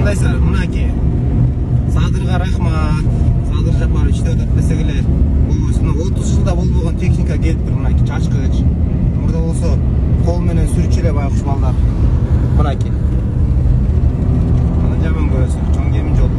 кандайсыздар? Мынакей. Садырга рахмат. Садыр Жапарович өтөтпесек эле. Бул 30 жылда болбогон техника келиптир, мынакей чачкыч. Мурда болсо кол менен сүрчү эле байкуш балдар. Мынакей. Мына жаман көрөсүң, чоң кемин жол.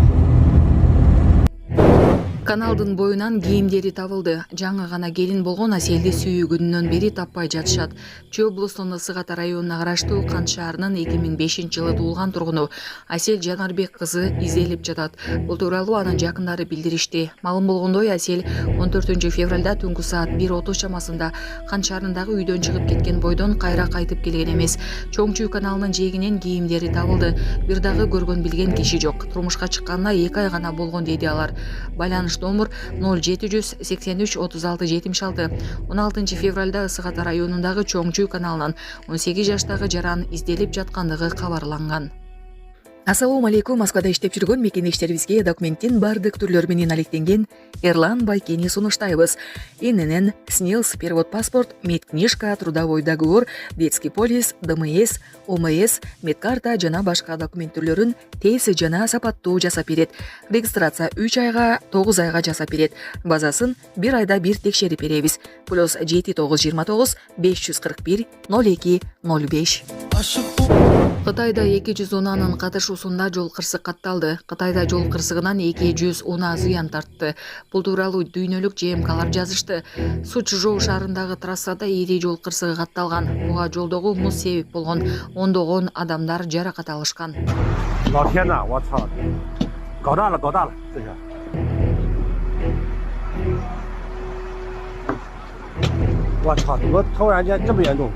Каналдын боюнан кийимдери табылды. Жаңы гана келин болгон Аселди сүйүү күнүнөн бери таппай жатышат. Чүй облусунун Ысык Ата районуна караштуу Кант шаарынын 2005-жылы туулган тургуну Асел Жанарбек кызы изделип жатат. Бул тууралуу анын жакындары билдиришти. Маалым болгондой, Асел 14 февралда түнкү саат 1:30 чамасында Кант шаарындагы үйдөн чыгып кеткен бойдон кайра кайтып келген эмес. Чоң Чүй каналынын жээгинен кийимдери табылды. Бир дагы көргөн билген киши жок. Турмушка чыкканына 2 ай гана болгон дейди алар. Байланыш номер 0783 36 76. 16 февралда Ысык Ата районундагы Чоң Чүй каналынан 18 жаштагы жаран изделип жаткандыгы кабарланган. Ассалому алейкум. Москвада иштеп жүргөн мекендештерибизге документтин бардык түрлөрү менен алектенген Эрлан Байкени сунуштайбыз. ИНН, СНИЛС, перевод паспорт, медкнижка, трудовой договор, детский полис, ДМС, ОМС, медкарта жана башка документ түрлөрүн тез жана сапаттуу жасап берет. Регистрация 3 айга, 9 айга жасап берет. Базасын 1 айда бир текшерип беребиз. Плюс 7929 541 02 05. Кытайда 200 унаанын катышуусунда жол кырсык катталды. Кытайда жол кырсыгынан 200 унаа зыян тартты. Бул тууралуу дүйнөлүк ЖМКлар жазышты. Сучжоу шаарындагы трассада ири жол кырсыгы катталган. Буга жолдогу муз себеп болгон. Ондогон адамдар жаракат алышкан. 老天呐，我操！搞大了，搞大了，这是。我操！怎么突然间这么严重？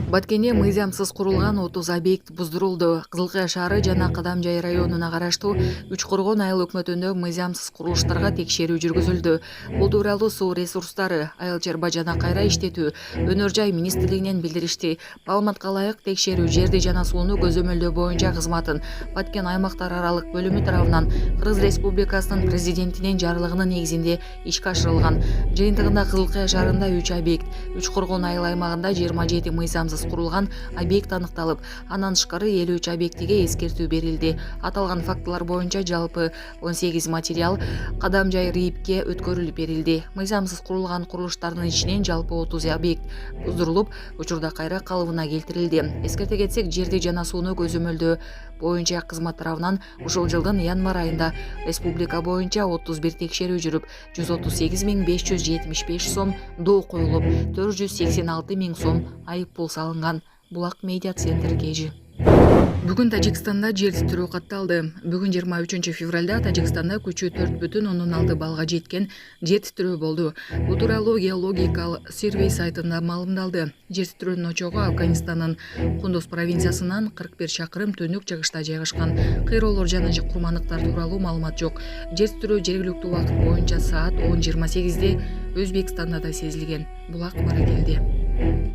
Баткенде мыйзамсыз курулган 30 объект буздурулду. Кызылкая шаары жана Кадамжай районуна караштуу Үчкоргон айыл өкмөтүндө мыйзамсыз курулуштарга текшерүү жүргүзүлдү. Бул тууралуу суу ресурстары, айыл чарба жана кайра иштетүү, өнөр жай министрлигинен билдиришти. Маалыматка ылайык текшерүү жерди жана сууну көзөмөлдөө боюнча кызматын Баткен аймактар аралык бөлүмү тарабынан Кыргыз Республикасынын президентинин жарлыгынын негизинде ишке ашырылган. Жыйынтыгында Кызылкая шаарында 3 объект, Үчкоргон айыл аймагында 27 мыйзамсыз курулган объект аныкталып, андан тышкары 53 объектиге эскертүү берилди. Аталган фактылар боюнча жалпы 18 материал Кадамжай РИИБке өткөрүлүп берилди. Мыйзамсыз курулган курулуштардын ичинен жалпы 30 объект буздурулуп, учурда кайра калыбына келтирилди. Эскерте кетсек, жерди жана сууну көзөмөлдөө боюнча кызмат тарабынан ушул жылдын январь айында республика боюнча 31 текшерүү жүрүп, 138 575 сом доо коюлуп, 486 000 сом айып пул салынган. Булак медиа центр кежи. Бүгүн Тажикстанда жер титирөө катталды. Бүгүн 23 февралда Тажикстанда күчү 4,6 балга жеткен жер титирөө болду. Бул тууралуу Geological Survey сайтында маалымдалды. Жер титирөөнүн очогу Афганистандын Кундуз провинциясынан 41 чакырым түндүк чыгышта жайгашкан. Кыйроолор жана курмандыктар тууралуу маалымат жок. Жер титирөө жергиликтүү убакыт боюнча саат 10:28 Өзбекстанда да сезилген. Булак Баракелде.